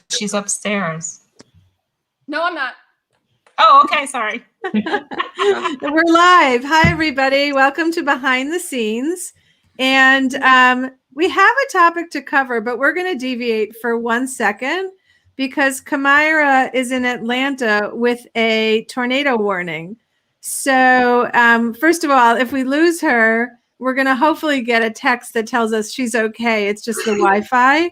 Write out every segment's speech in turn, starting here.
she's upstairs. No, I'm not. Oh, okay. Sorry. We're live. Hi, everybody. Welcome to Behind the Scenes. And we have a topic to cover, but we're going to deviate for 1 second because Kamira is in Atlanta with a tornado warning. So first of all, if we lose her, we're going to hopefully get a text that tells us she's okay. It's just the Wi-Fi.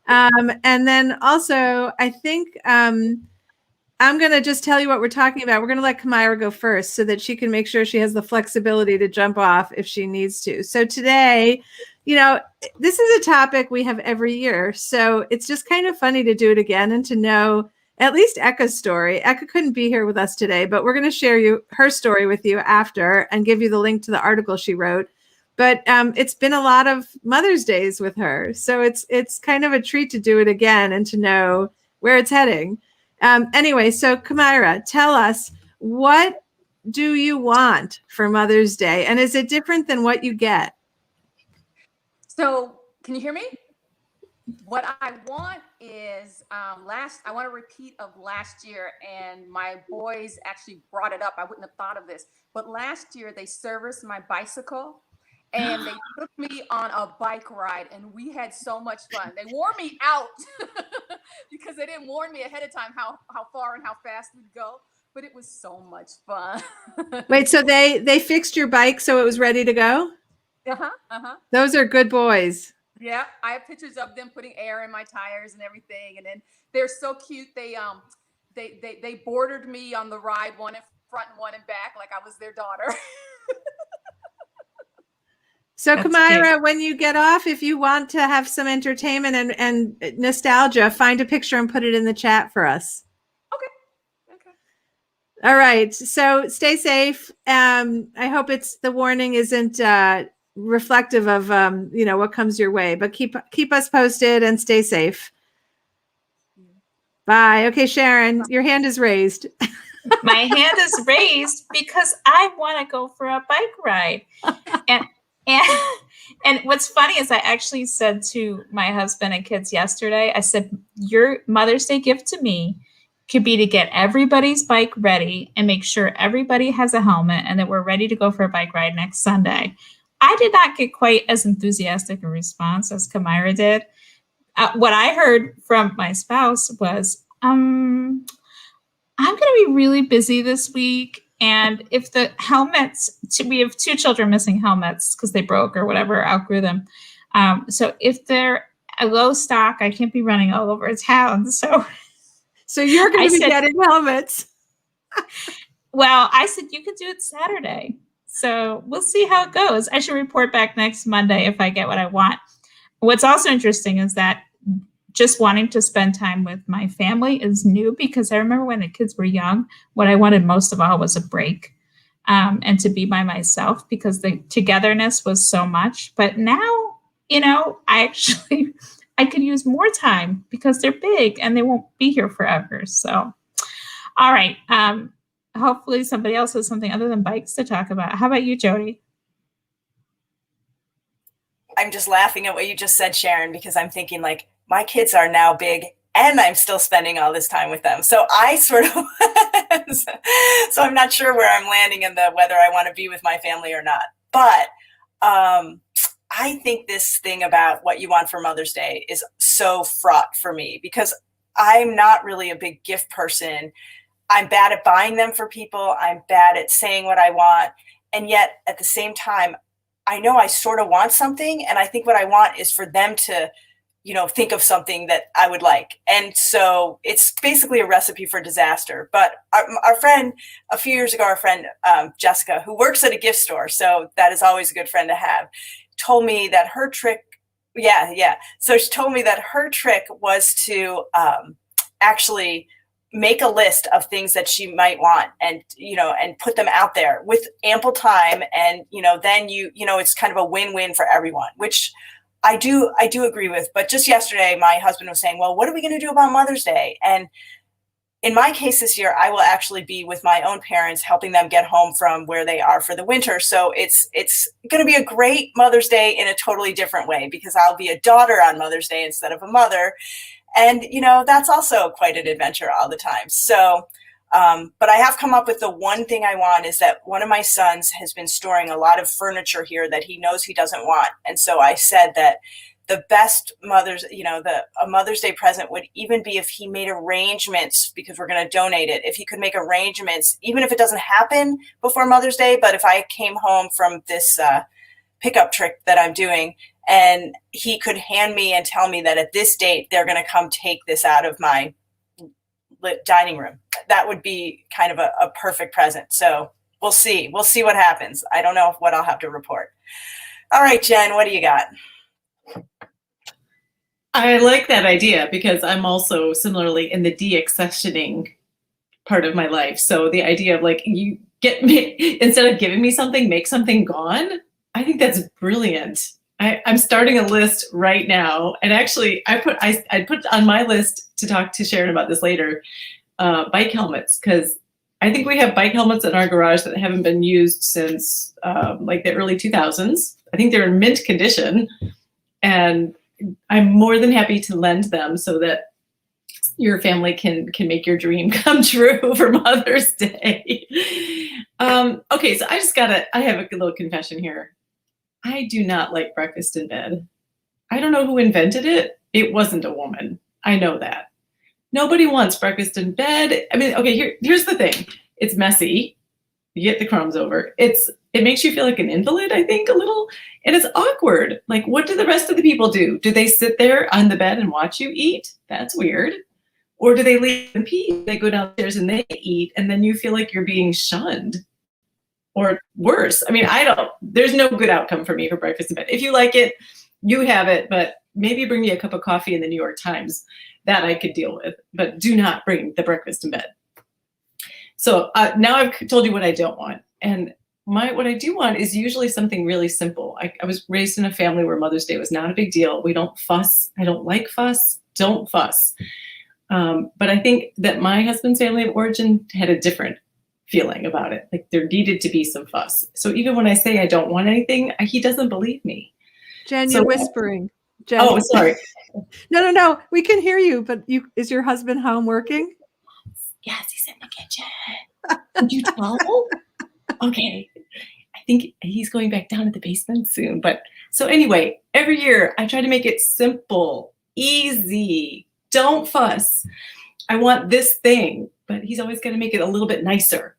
And then also, I think I'm going to just tell you what we're talking about. We're going to let Kamira go first so that she can make sure she has the flexibility to jump off if she needs to. So today, you know, this is a topic we have every year. So it's just kind of funny to do it again and to know at least Eka's story. Eka couldn't be here with us today, but we're going to share her story with you after and give you the link to the article she wrote. But it's been a lot of Mother's Days with her. So it's kind of a treat to do it again and to know where it's heading. Anyway, so Kamira, tell us, what do you want for Mother's Day? And is it different than what you get? So can you hear me? What I want is I want a repeat of last year, and my boys actually brought it up. I wouldn't have thought of this, but last year they serviced my bicycle and they took me on a bike ride, and we had so much fun. They wore me out because they didn't warn me ahead of time how far and how fast we'd go, but it was so much fun. Wait, so they fixed your bike so it was ready to go? Those are good boys. Yeah, I have pictures of them putting air in my tires and everything, and then they're so cute. They bordered me on the ride, one in front and one in back, like I was their daughter. So Kamira, when you get off, if you want to have some entertainment and nostalgia, find a picture and put it in the chat for us. Okay. All right. So stay safe. I hope the warning isn't reflective of what comes your way, but keep us posted and stay safe. Bye. Okay, Sharon, your hand is raised. My hand is raised because I want to go for a bike ride. And what's funny is I actually said to my husband and kids yesterday, I said, your Mother's Day gift to me could be to get everybody's bike ready and make sure everybody has a helmet and that we're ready to go for a bike ride next Sunday. I did not get quite as enthusiastic a response as Kamira did. What I heard from my spouse was, I'm going to be really busy this week. And if the helmets, we have 2 children missing helmets because they broke or whatever, outgrew them. So if they're a low stock, I can't be running all over town. So you're going to be getting helmets. Well, I said, you could do it Saturday. So we'll see how it goes. I should report back next Monday if I get what I want. What's also interesting is that just wanting to spend time with my family is new because I remember when the kids were young, what I wanted most of all was a break and to be by myself because the togetherness was so much. But now, I could use more time because they're big and they won't be here forever. So, all right. Hopefully somebody else has something other than bikes to talk about. How about you, Jody? I'm just laughing at what you just said, Sharon, because I'm thinking like, my kids are now big and I'm still spending all this time with them. So I sort of, so I'm not sure where I'm landing in whether I want to be with my family or not. But I think this thing about what you want for Mother's Day is so fraught for me because I'm not really a big gift person. I'm bad at buying them for people. I'm bad at saying what I want. And yet at the same time, I know I sort of want something. And I think what I want is for them to think of something that I would like. And so it's basically a recipe for disaster. But our friend, a few years ago, our friend, Jessica, who works at a gift store, so that is always a good friend to have, told me that her trick, So she told me that her trick was to actually make a list of things that she might want and put them out there with ample time. And, then it's kind of a win-win for everyone, which I do agree with. But just yesterday, my husband was saying, well, what are we going to do about Mother's Day? And in my case this year, I will actually be with my own parents, helping them get home from where they are for the winter. So it's going to be a great Mother's Day in a totally different way because I'll be a daughter on Mother's Day instead of a mother. And, that's also quite an adventure all the time. So, but I have come up with the one thing I want is that one of my sons has been storing a lot of furniture here that he knows he doesn't want. And so I said that the best a Mother's Day present would even be if he made arrangements, because we're going to donate it. If he could make arrangements, even if it doesn't happen before Mother's Day, but if I came home from this pickup trick that I'm doing, and he could hand me and tell me that at this date, they're going to come take this out of my dining room. That would be kind of a perfect present. So we'll see. We'll see what happens. I don't know what I'll have to report. All right, Jen, what do you got? I like that idea because I'm also similarly in the de-accessioning part of my life. So the idea of like, you get me, instead of giving me something, make something gone. I think that's brilliant. I'm starting a list right now. And actually I put on my list to talk to Sharon about this later, bike helmets, because I think we have bike helmets in our garage that haven't been used since like the early 2000s. I think they're in mint condition, and I'm more than happy to lend them so that your family can make your dream come true for Mother's Day. Okay, so I have a little confession here. I do not like breakfast in bed. I don't know who invented it. It wasn't a woman. I know that. Nobody wants breakfast in bed. I mean, okay, here's the thing. It's messy. You get the crumbs over. It makes you feel like an invalid, I think, a little. And it's awkward. Like, what do the rest of the people do? Do they sit there on the bed and watch you eat? That's weird. Or do they leave in peace? They go downstairs and they eat, and then you feel like you're being shunned. Or worse. I mean, there's no good outcome for me for breakfast in bed. If you like it, you have it, but maybe bring me a cup of coffee in the New York Times. That I could deal with, but do not bring the breakfast in bed. So now I've told you what I don't want. And what I do want is usually something really simple. I was raised in a family where Mother's Day was not a big deal. We don't fuss. I don't like fuss. Don't fuss. But I think that my husband's family of origin had a different feeling about it. Like there needed to be some fuss. So even when I say I don't want anything, he doesn't believe me. Jen, you're whispering. Jen. Oh, sorry. No. We can hear you, but is your husband home working? Yes, he's in the kitchen. Did you tell? Okay. I think he's going back down to the basement soon. But so anyway, every year I try to make it simple, easy. Don't fuss. I want this thing, but he's always going to make it a little bit nicer.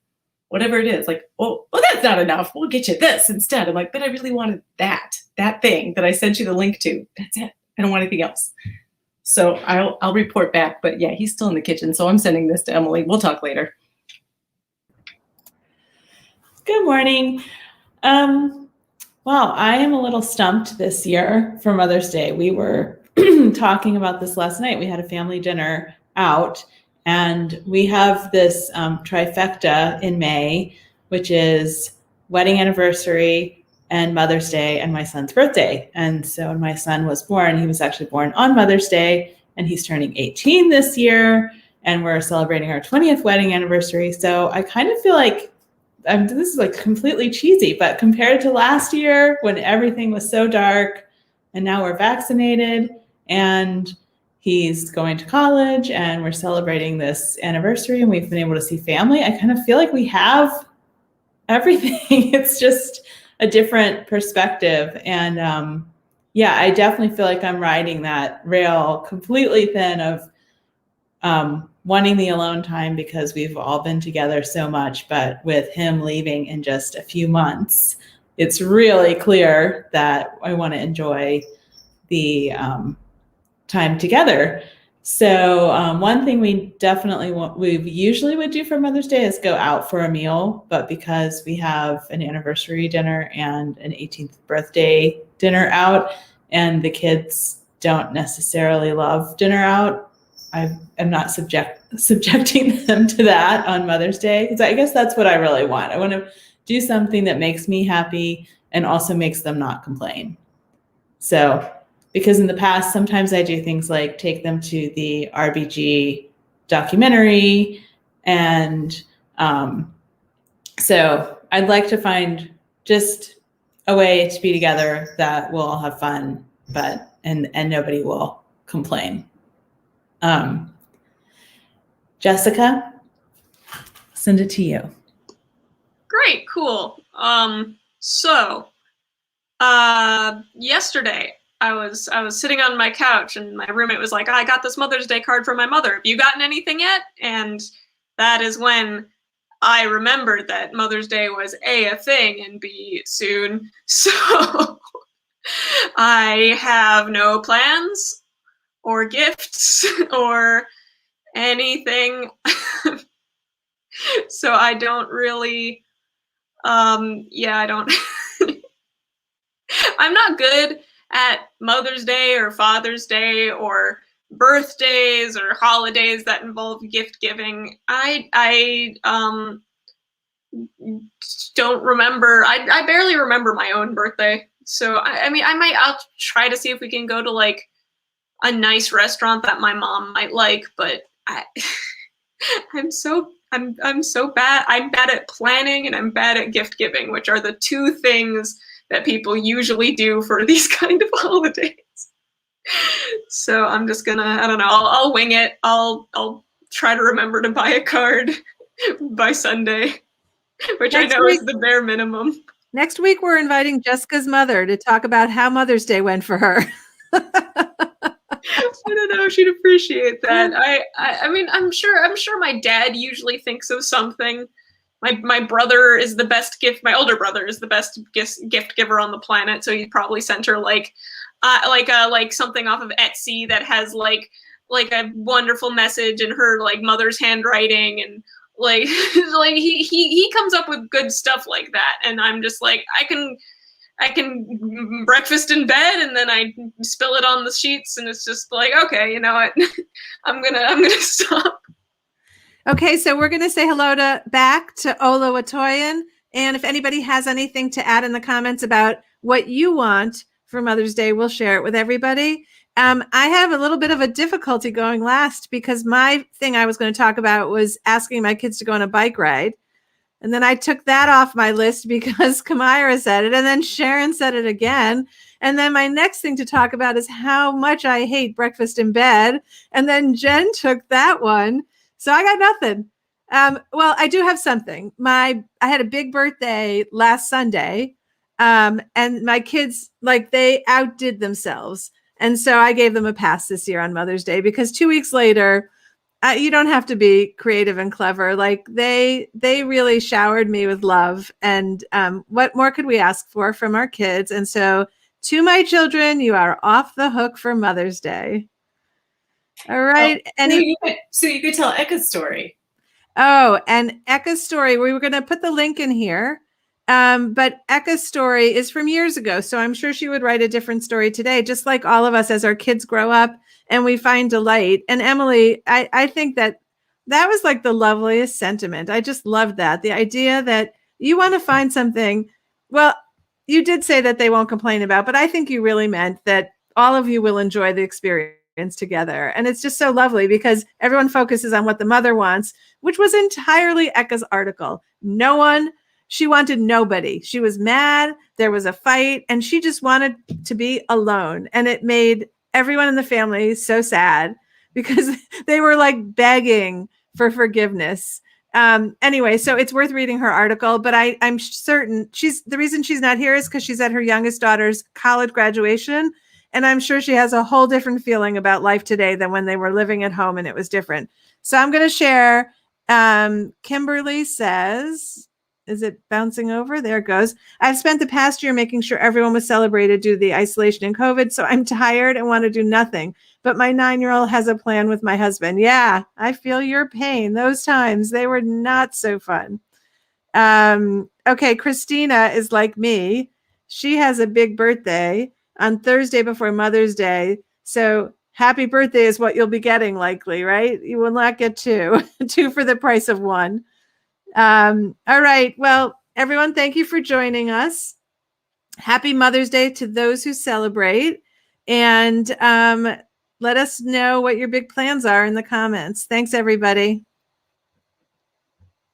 Whatever it is, like, well, that's not enough. We'll get you this instead. I'm like, but I really wanted that thing that I sent you the link to. That's it. I don't want anything else. So I'll report back. But yeah, he's still in the kitchen. So I'm sending this to Emily. We'll talk later. Good morning. Well, I am a little stumped this year for Mother's Day. We were talking about this last night. We had a family dinner out. And we have this trifecta in May, which is wedding anniversary and Mother's Day and my son's birthday. And so when my son was born, he was actually born on Mother's Day, and he's turning 18 this year, and we're celebrating our 20th wedding anniversary. So I kind of feel like this is like completely cheesy, but compared to last year when everything was so dark, and now we're vaccinated and he's going to college and we're celebrating this anniversary and we've been able to see family, I kind of feel like we have everything. It's just a different perspective. And I definitely feel like I'm riding that rail completely thin of wanting the alone time because we've all been together so much. But with him leaving in just a few months, it's really clear that I want to enjoy the time together. So one thing we definitely usually would do for Mother's Day is go out for a meal, but because we have an anniversary dinner and an 18th birthday dinner out, and the kids don't necessarily love dinner out, I am not subjecting them to that on Mother's Day, because I guess that's what I really want. I want to do something that makes me happy and also makes them not complain. So because in the past, sometimes I do things like take them to the RBG documentary. And so I'd like to find just a way to be together that we'll all have fun, and nobody will complain. Jessica, send it to you. Great, cool. Yesterday I was sitting on my couch and my roommate was like, I got this Mother's Day card from my mother. Have you gotten anything yet? And that is when I remembered that Mother's Day was A, a thing, and B, soon. So I have no plans or gifts or anything. So I don't really, I don't, I'm not good at Mother's Day or Father's Day or birthdays or holidays that involve gift giving. I don't remember. I barely remember my own birthday. So I'll try to see if we can go to like a nice restaurant that my mom might like, but I'm so bad. I'm bad at planning and I'm bad at gift giving, which are the two things that people usually do for these kind of holidays. So I'm just gonna, I don't know, I'll wing it. I'll try to remember to buy a card by Sunday, which I know is the bare minimum. Next week, we're inviting Jessica's mother to talk about how Mother's Day went for her. I don't know if she'd appreciate that. I mean, I'm sure my dad usually thinks of something. My brother is the best gift. My older brother is the best gift giver on the planet. So he probably sent her like something off of Etsy that has like a wonderful message in her like mother's handwriting, and like like he comes up with good stuff like that. And I'm just like, I can breakfast in bed and then I spill it on the sheets, and it's just like, okay, you know what, I'm gonna stop. Okay, so we're going to say hello back to Ola Watoyan. And if anybody has anything to add in the comments about what you want for Mother's Day, we'll share it with everybody. I have a little bit of a difficulty going last because my thing I was going to talk about was asking my kids to go on a bike ride. And then I took that off my list because Kamira said it. And then Sharon said it again. And then my next thing to talk about is how much I hate breakfast in bed. And then Jen took that one. So I got nothing. Well, I do have something. I had a big birthday last Sunday, and my kids, like, they outdid themselves. And so I gave them a pass this year on Mother's Day because 2 weeks later, you don't have to be creative and clever. Like they really showered me with love. And what more could we ask for from our kids? And so to my children, you are off the hook for Mother's Day. All right. So you could tell Eka's story. Oh, and Eka's story, we were going to put the link in here. But Eka's story is from years ago. So I'm sure she would write a different story today, just like all of us as our kids grow up and we find delight. And Emily, I think that was like the loveliest sentiment. I just loved that. The idea that you want to find something. Well, you did say that they won't complain about, but I think you really meant that all of you will enjoy the experience together. And it's just so lovely because everyone focuses on what the mother wants, which was entirely Eka's article. She wanted nobody. She was mad. There was a fight and she just wanted to be alone. And it made everyone in the family so sad because they were like begging for forgiveness. Anyway, so it's worth reading her article, but I'm certain the reason she's not here is because she's at her youngest daughter's college graduation. And I'm sure she has a whole different feeling about life today than when they were living at home and it was different. So I'm going to share. Kimberly says, is it bouncing over? There it goes. I've spent the past year making sure everyone was celebrated due to the isolation and COVID. So I'm tired and want to do nothing. But my 9-year-old has a plan with my husband. Yeah, I feel your pain. Those times, they were not so fun. Okay, Christina is like me. She has a big birthday on Thursday before Mother's Day. So happy birthday is what you'll be getting likely, right? You will not get two for the price of one. All right. Well, everyone, thank you for joining us. Happy Mother's Day to those who celebrate. And let us know what your big plans are in the comments. Thanks, everybody.